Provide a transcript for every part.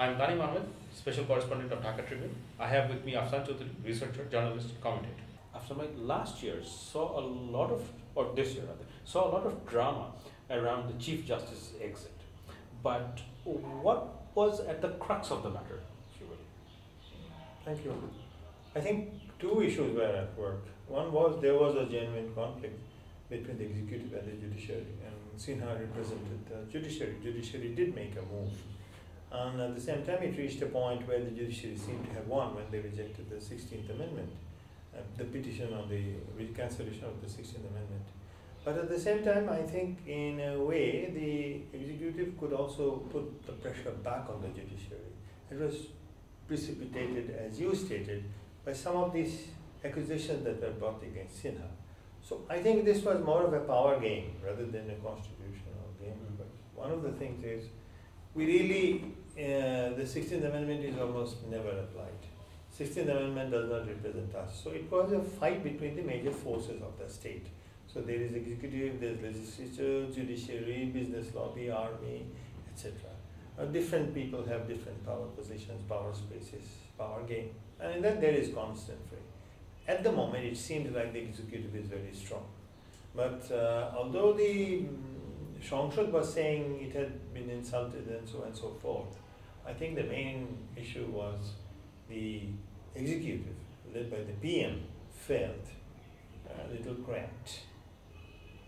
I'm Dani Mahmood, Special Correspondent of Dhaka Tribune. I have with me Afsan Chowdhury, researcher, journalist, commentator. Afsan, last year saw a lot of, or this year rather, saw a lot of drama around the Chief Justice's exit. But what was at the crux of the matter, if you will? Thank you. I think two issues were at work. One was there was a genuine conflict between the executive and the judiciary, and Sinha represented the judiciary. Judiciary did make a move. And at the same time, it reached a point where the judiciary seemed to have won when they rejected the 16th Amendment, the petition on the cancellation of the 16th Amendment. But at the same time, I think in a way, the executive could also put the pressure back on the judiciary. It was precipitated, as you stated, by some of these accusations that were brought against Sinha. So I think this was more of a power game rather than a constitutional game. But one of the things is, we really, the 16th Amendment is almost never applied. 16th Amendment does not represent us. So it was a fight between the major forces of the state. So there is executive, there is legislature, judiciary, business lobby, army, etc. Different people have different power positions, power spaces, power game. And in that there is constant fray. At the moment it seems like the executive is very strong. But although the Shongshut was saying it had been insulted and so forth, I think the main issue was the executive, led by the PM, felt a little cramped.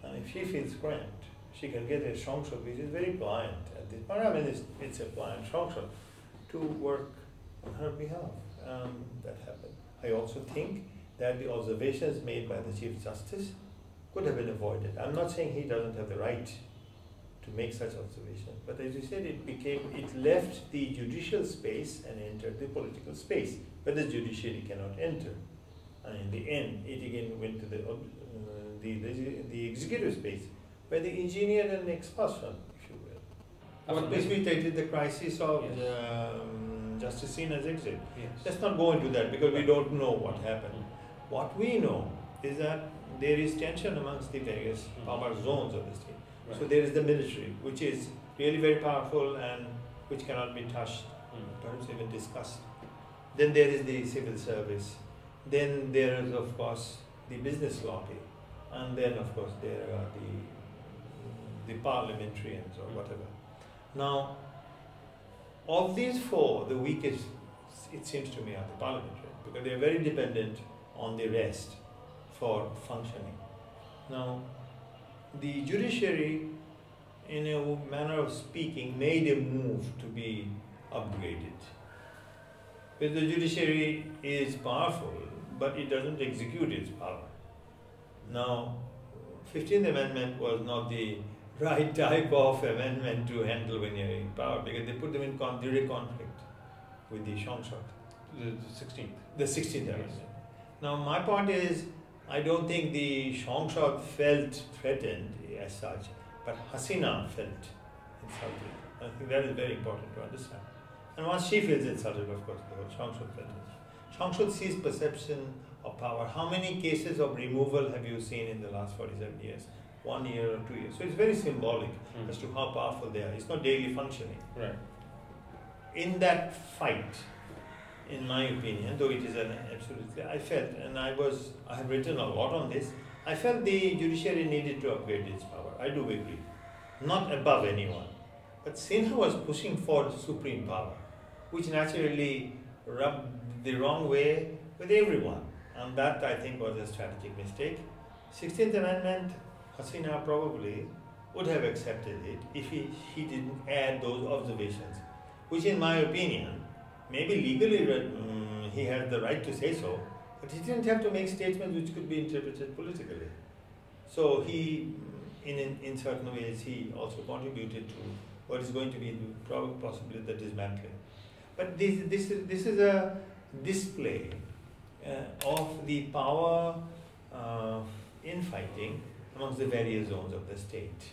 And if she feels cramped, she can get a Shongshut, which is very pliant at this point. I mean, it's a pliant Shongshut, to work on her behalf. That happened. I also think that the observations made by the Chief Justice could have been avoided. I'm not saying he doesn't have the right to make such observations, but as you said, it left the judicial space and entered the political space, where the judiciary cannot enter. And in the end, it again went to the executive space, where they engineered an expulsion, if you will. What precipitated the crisis of Justice Sinha's exit. Yes. Let's not go into that because we don't know what happened. What we know is that there is tension amongst the various power zones of the state. Right. So there is the military, which is really very powerful and which cannot be touched, perhaps even discussed. Then there is the civil service. Then there is, of course, the business lobby. And then, of course, there are the parliamentarians or whatever. Now, of these four, the weakest, it seems to me, are the parliamentarians, because they are very dependent on the rest for functioning. Now, the judiciary, in a manner of speaking, made a move to be upgraded. But the judiciary is powerful, but it doesn't execute its power. Now, 15th Amendment was not the right type of amendment to handle when you're in power, because they put them in direct conflict with the Shongshut. The 16th. The 16th Amendment. Now, my point is, I don't think the Shongshut felt threatened as such, but Hasina felt insulted. I think that is very important to understand. And once she feels insulted, of course, the whole Shongshut felt it. Shongshut sees perception of power. How many cases of removal have you seen in the last 47 years? 1 year or 2 years? So it's very symbolic as to how powerful they are. It's not daily functioning. Right. In that fight, in my opinion, though it is an absolutely, I felt, and I have written a lot on this, I felt the judiciary needed to upgrade its power. I do agree. Not above anyone. But Sinha was pushing for supreme power, which naturally rubbed the wrong way with everyone. And that, I think, was a strategic mistake. 16th Amendment, Hasina probably would have accepted it if he didn't add those observations, which in my opinion, maybe legally he had the right to say so, but he didn't have to make statements which could be interpreted politically. So he, in certain ways, he also contributed to what is going to be possibly the dismantling. But this is a display of the power infighting amongst the various zones of the state.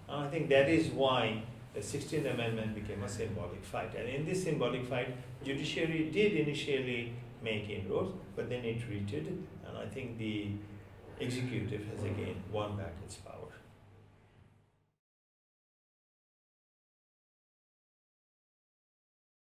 And I think that is why the 16th Amendment became a symbolic fight. And in this symbolic fight, judiciary did initially make inroads, but then it retreated, and I think the executive has again won back its power.